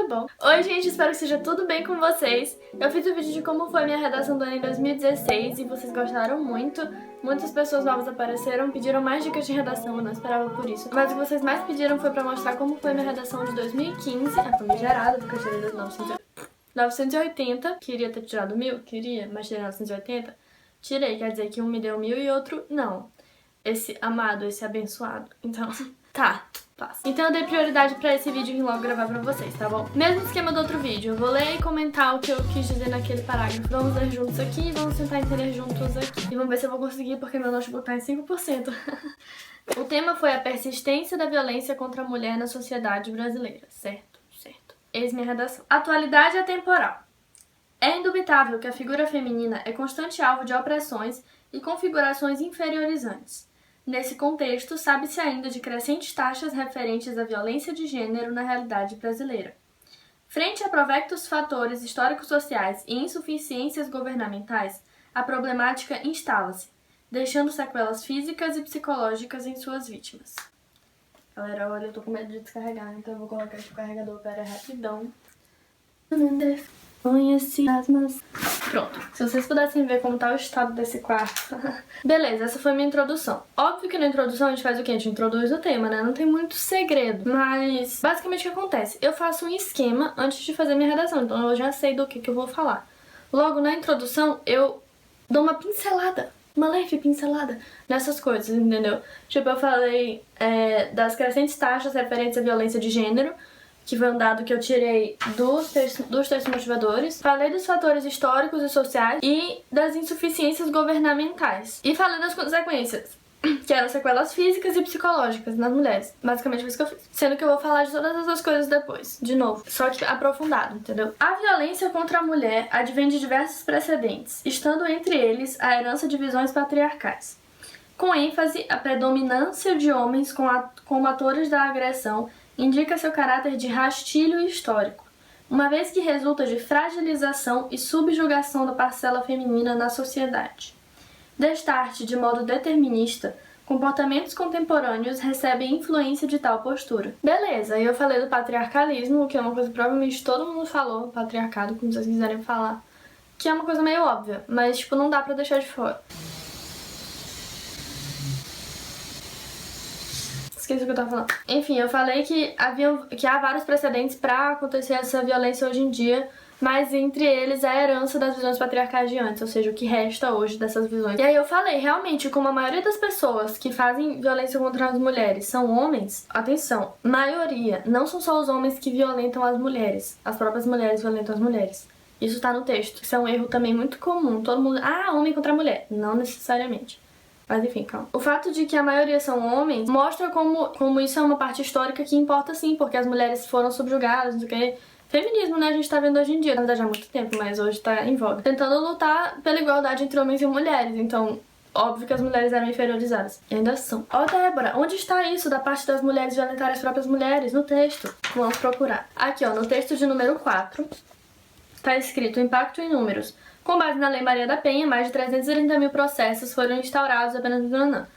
bom? Oi gente, espero que seja tudo bem com vocês. Eu fiz um vídeo de como foi minha redação do ano em 2016 e vocês gostaram muito. Muitas pessoas novas apareceram, pediram mais dicas de redação, eu não esperava por isso. Mas o que vocês mais pediram foi pra mostrar como foi minha redação de 2015, a famigerada, porque eu tirei das 980. Queria ter tirado 1000? Queria, mas tirei 980. Tirei, quer dizer que um me deu 1000 e outro não. Esse amado, esse abençoado. Então, tá. Passa. Então eu dei prioridade pra esse vídeo e logo gravar pra vocês, tá bom? Mesmo esquema do outro vídeo, eu vou ler e comentar o que eu quis dizer naquele parágrafo. Vamos ler juntos aqui e vamos tentar entender juntos aqui. E vamos ver se eu vou conseguir, porque meu notebook tá em 5%. O tema foi a persistência da violência contra a mulher na sociedade brasileira. Certo. Eis minha redação. Atualidade atemporal. É indubitável que a figura feminina é constante alvo de opressões e configurações inferiorizantes. Nesse contexto, sabe-se ainda de crescentes taxas referentes à violência de gênero na realidade brasileira. Frente a provectos fatores históricos-sociais e insuficiências governamentais, a problemática instala-se, deixando sequelas físicas e psicológicas em suas vítimas. Galera, olha, eu tô com medo de descarregar, então eu vou colocar aqui o carregador, pera, rapidão. Pronto, se vocês pudessem ver como tá o estado desse quarto. Beleza, essa foi minha introdução. Óbvio que na introdução a gente faz o quê? A gente introduz o tema, né? Não tem muito segredo. Mas, basicamente o que acontece? Eu faço um esquema antes de fazer minha redação, então eu já sei do que eu vou falar. Logo, na introdução, eu dou uma pincelada. Uma leve pincelada nessas coisas, entendeu? Tipo, eu falei das crescentes taxas referentes à violência de gênero, que foi um dado que eu tirei dos textos motivadores. Falei dos fatores históricos e sociais e das insuficiências governamentais. E falei das consequências, que eram sequelas físicas e psicológicas nas mulheres. Basicamente foi isso que eu fiz. Sendo que eu vou falar de todas essas coisas depois, de novo. Só que aprofundado, entendeu? A violência contra a mulher advém de diversos precedentes, estando entre eles a herança de visões patriarcais. Com ênfase, a predominância de homens como atores da agressão indica seu caráter de rastilho histórico, uma vez que resulta de fragilização e subjugação da parcela feminina na sociedade. Destarte de modo determinista, comportamentos contemporâneos recebem influência de tal postura. Beleza, aí eu falei do patriarcalismo, que é uma coisa que provavelmente todo mundo falou, patriarcado, como vocês quiserem falar, que é uma coisa meio óbvia, mas tipo, não dá pra deixar de fora. Esqueci o que eu tava falando. Enfim, eu falei que há vários precedentes pra acontecer essa violência hoje em dia, mas entre eles a herança das visões patriarcais de antes, ou seja, o que resta hoje dessas visões. E aí eu falei, realmente, como a maioria das pessoas que fazem violência contra as mulheres são homens, atenção, maioria, não são só os homens que violentam as mulheres, as próprias mulheres violentam as mulheres. Isso tá no texto. Isso é um erro também muito comum. Todo mundo, homem contra mulher. Não necessariamente. Mas enfim, calma. O fato de que a maioria são homens mostra como isso é uma parte histórica que importa sim, porque as mulheres foram subjugadas, não sei o que. Feminismo, né, a gente tá vendo hoje em dia, na verdade há muito tempo, mas hoje tá em voga. Tentando lutar pela igualdade entre homens e mulheres, então óbvio que as mulheres eram inferiorizadas. E ainda são. Ó, Débora, onde está isso da parte das mulheres violentarem as próprias mulheres? No texto. Vamos procurar. Aqui, ó, no texto de número 4, tá escrito impacto em números. Com base na Lei Maria da Penha, mais de 330 mil processos foram instaurados apenas no ano.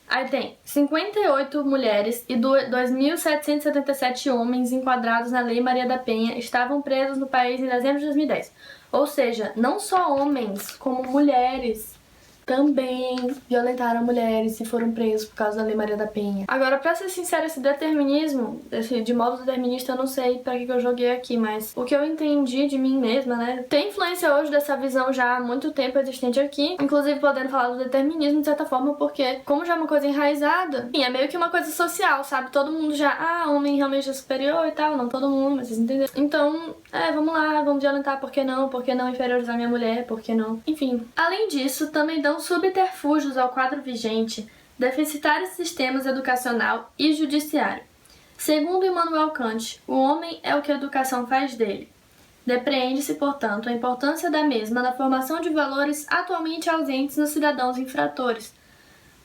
Aí tem 58 mulheres e 2.777 homens enquadrados na Lei Maria da Penha estavam presos no país em dezembro de 2010. Ou seja, não só homens, como mulheres também violentaram mulheres e foram presos por causa da Lei Maria da Penha. Agora, pra ser sincera, esse determinismo, de modo determinista, eu não sei pra que eu joguei aqui, mas o que eu entendi de mim mesma, né, tem influência hoje dessa visão já há muito tempo existente aqui, inclusive podendo falar do determinismo de certa forma, porque como já é uma coisa enraizada, enfim, é meio que uma coisa social, sabe? Todo mundo já, homem realmente é superior e tal, não todo mundo, mas vocês entenderam. Então, vamos lá, vamos violentar, por que não? Por que não inferiorizar minha mulher? Por que não? Enfim. Além disso, também dão subterfúgios ao quadro vigente, deficitários sistemas educacional e judiciário. Segundo Immanuel Kant, o homem é o que a educação faz dele. Depreende-se, portanto, a importância da mesma na formação de valores atualmente ausentes nos cidadãos infratores.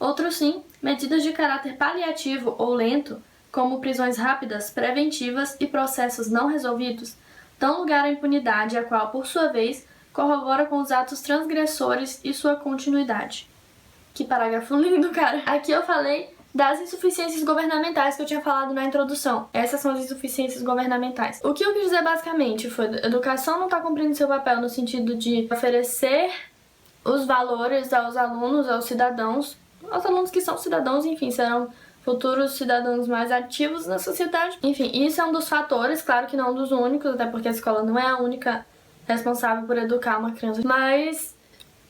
Outro sim, medidas de caráter paliativo ou lento, como prisões rápidas, preventivas e processos não resolvidos, dão lugar à impunidade, a qual, por sua vez, corrobora com os atos transgressores e sua continuidade. Que parágrafo lindo, cara! Aqui eu falei das insuficiências governamentais que eu tinha falado na introdução. Essas são as insuficiências governamentais. O que eu quis dizer basicamente foi: a educação não está cumprindo seu papel no sentido de oferecer os valores aos alunos, aos alunos que são cidadãos, enfim, serão futuros cidadãos mais ativos na sociedade. Enfim, isso é um dos fatores, claro que não um dos únicos, até porque a escola não é a única responsável por educar uma criança, mas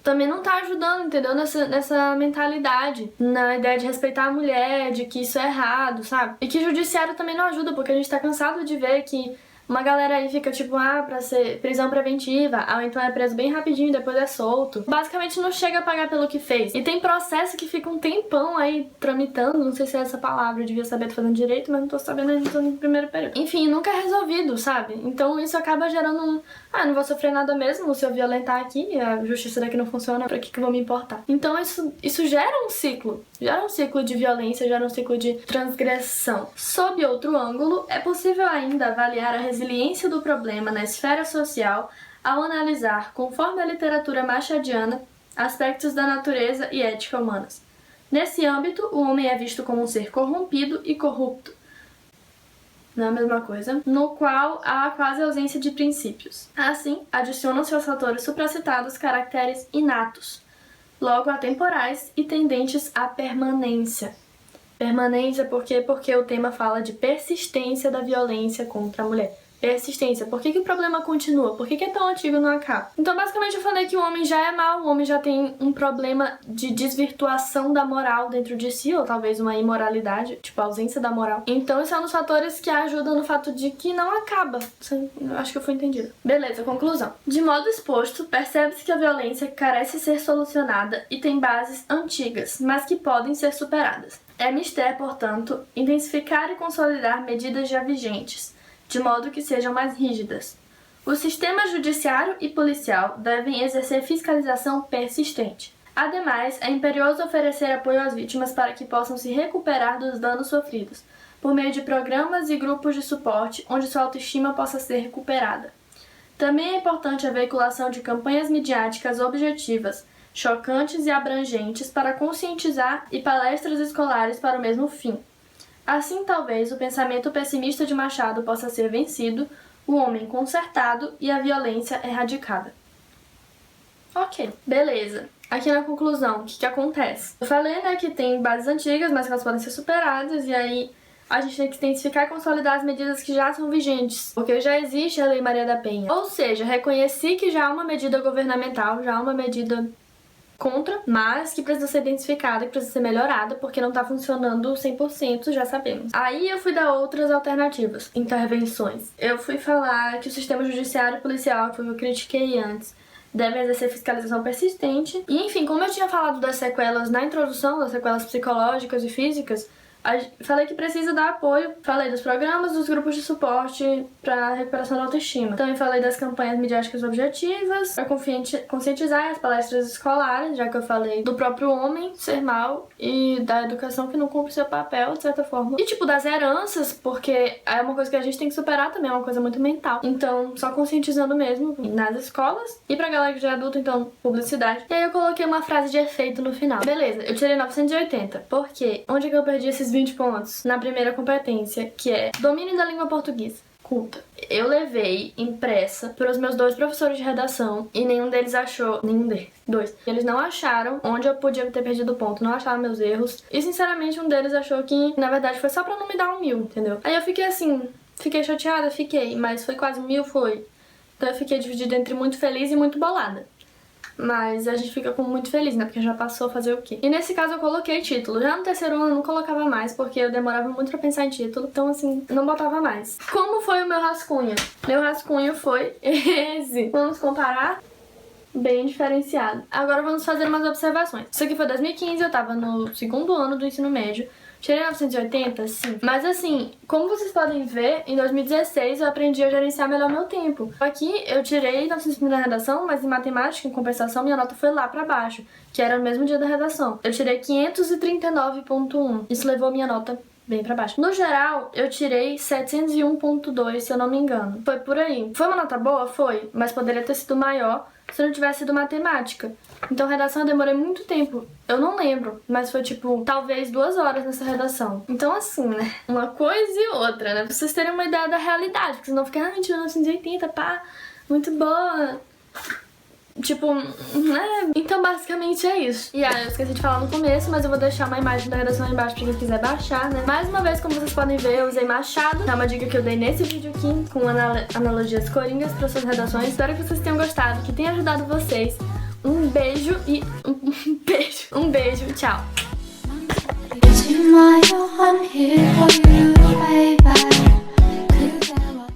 também não tá ajudando, entendeu? Nessa mentalidade, na ideia de respeitar a mulher, de que isso é errado, sabe? E que o judiciário também não ajuda, porque a gente tá cansado de ver que uma galera aí fica tipo, pra ser prisão preventiva, ou então é preso bem rapidinho e depois é solto. Basicamente não chega a pagar pelo que fez. E tem processo que fica um tempão aí tramitando, não sei se é essa palavra, eu devia saber, tô fazendo direito, mas não tô sabendo, ainda tô no primeiro período. Enfim, nunca é resolvido, sabe? Então isso acaba gerando não vou sofrer nada mesmo se eu violentar aqui, a justiça daqui não funciona, pra que eu vou me importar? Então isso gera um ciclo de violência, gera um ciclo de transgressão. Sob outro ângulo, é possível ainda avaliar a resiliência do problema na esfera social ao analisar, conforme a literatura machadiana, aspectos da natureza e ética humanas. Nesse âmbito, o homem é visto como um ser corrompido e corrupto, não é a mesma coisa, no qual há quase ausência de princípios. Assim, adicionam-se aos fatores supracitados caracteres inatos, logo atemporais e tendentes à permanência. Permanência porque o tema fala de persistência da violência contra a mulher. Persistência. Por que o problema continua? Por que é tão antigo e não acaba? Então, basicamente, eu falei que o homem já é mau, o homem já tem um problema de desvirtuação da moral dentro de si, ou talvez uma imoralidade, tipo, a ausência da moral. Então, esse é um dos fatores que ajudam no fato de que não acaba. Acho que eu fui entendida. Beleza, conclusão. De modo exposto, percebe-se que a violência carece ser solucionada e tem bases antigas, mas que podem ser superadas. É mister, portanto, intensificar e consolidar medidas já vigentes, de modo que sejam mais rígidas. O sistema judiciário e policial devem exercer fiscalização persistente. Ademais, é imperioso oferecer apoio às vítimas para que possam se recuperar dos danos sofridos, por meio de programas e grupos de suporte onde sua autoestima possa ser recuperada. Também é importante a veiculação de campanhas midiáticas objetivas, chocantes e abrangentes para conscientizar e palestras escolares para o mesmo fim. Assim, talvez, o pensamento pessimista de Machado possa ser vencido, o homem consertado e a violência erradicada. Ok, beleza. Aqui na conclusão, o que acontece? Eu falei, que tem bases antigas, mas que elas podem ser superadas, e aí a gente tem que intensificar e consolidar as medidas que já são vigentes, porque já existe a Lei Maria da Penha. Ou seja, reconheci que já há uma medida governamental, já há uma medida contra, mas que precisa ser identificada, que precisa ser melhorada, porque não tá funcionando 100%, já sabemos. Aí eu fui dar outras alternativas, intervenções. Eu fui falar que o sistema judiciário e policial, que eu critiquei antes, devem exercer fiscalização persistente. E, enfim, como eu tinha falado das sequelas na introdução, das sequelas psicológicas e físicas, falei que precisa dar apoio. Falei dos programas, dos grupos de suporte para recuperação da autoestima. Também falei das campanhas midiáticas objetivas, para conscientizar as palestras escolares, já que eu falei do próprio homem ser mau e da educação que não cumpre seu papel, de certa forma. E, das heranças, porque é uma coisa que a gente tem que superar também, é uma coisa muito mental. Então, só conscientizando mesmo nas escolas. E pra galera que já é adulta, então, publicidade. E aí eu coloquei uma frase de efeito no final. Beleza, eu tirei 980. Por quê? Onde é que eu perdi esses 20 pontos? Na primeira competência, que é domínio da língua portuguesa culta. Eu levei impressa para os meus 2 professores de redação e nenhum deles achou... Dois. Eles não acharam onde eu podia ter perdido ponto, não acharam meus erros. E, sinceramente, um deles achou que, na verdade, foi só pra não me dar 1.000, entendeu? Aí eu fiquei assim... Fiquei chateada? Fiquei. Mas foi quase 1.000? Foi. Então eu fiquei dividida entre muito feliz e muito bolada. Mas a gente fica com muito feliz, né? Porque já passou a fazer o quê? E nesse caso eu coloquei título. Já no terceiro ano eu não colocava mais, porque eu demorava muito pra pensar em título. Então, assim, não botava mais. Como foi o meu rascunho? Meu rascunho foi esse. Vamos comparar? Bem diferenciado. Agora vamos fazer umas observações. Isso aqui foi 2015, eu tava no 2º ano do ensino médio. Tirei 980? Sim. Mas assim, como vocês podem ver, em 2016 eu aprendi a gerenciar melhor meu tempo. Aqui eu tirei 900 na redação, mas em matemática, em compensação, minha nota foi lá pra baixo, que era no mesmo dia da redação. Eu tirei 539,1. Isso levou minha nota bem pra baixo. No geral, eu tirei 701,2, se eu não me engano. Foi por aí. Foi uma nota boa? Foi, mas poderia ter sido maior se não tivesse sido matemática. Então, redação eu demorei muito tempo. Eu não lembro, mas foi tipo, talvez 2 horas nessa redação. Então, assim, né? Uma coisa e outra, né? Pra vocês terem uma ideia da realidade, porque senão fica, tirou 980, pá, muito boa. Tipo, né? Então basicamente é isso. E eu esqueci de falar no começo, mas eu vou deixar uma imagem da redação aí embaixo pra quem quiser baixar, né? Mais uma vez, como vocês podem ver, eu usei Machado. É uma dica que eu dei nesse vídeo aqui, com analogias coringas para suas redações. Espero que vocês tenham gostado, que tenha ajudado vocês. Um beijo e... Um beijo, tchau! I'm here for you, baby.